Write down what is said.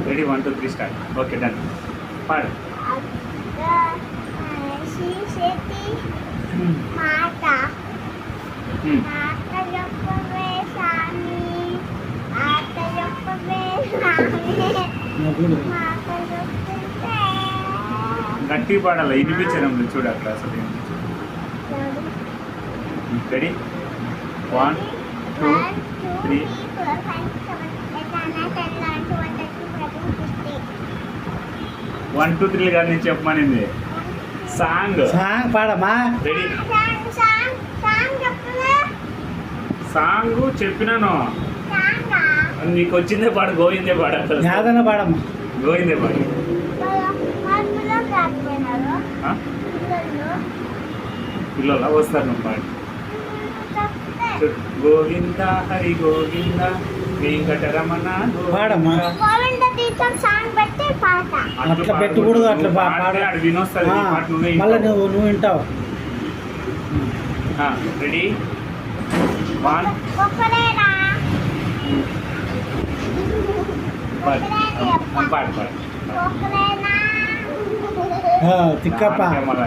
Ready 1 2 3 start. Okay done. పాడు. మాట మాట చెప్పవే స్వామి, మాట చెప్పవే స్వామి, మాట చెప్తుంటే గట్టి పాడాలి, వినిపించడం చూడు అక్కడ అసలు. రెడీ 1 2 3. 1 2 3 కాదు నేను చెప్పమనింది. సాంగ్ పాడమ్మా. రెడీ. సాంగ్ చెప్పినాను, నీకు వచ్చిందే పాడు. గోవిందే పాడు. యాదన పాడమ్మా. గోవిందే పాడు. పిల్లలా వస్తారు నువ్వు పాడు. గోవింద హరి గోవింద వెంకటరమణ పాడమ్మా. అట్లా పెట్టకూడదు, అట్లా పాడు. వినొస్తుంది మళ్ళీ నువ్వు వింటావు. రెడీ 1 పాడు పాడు పాడు. తిక్కప్ప. మళ్ళీ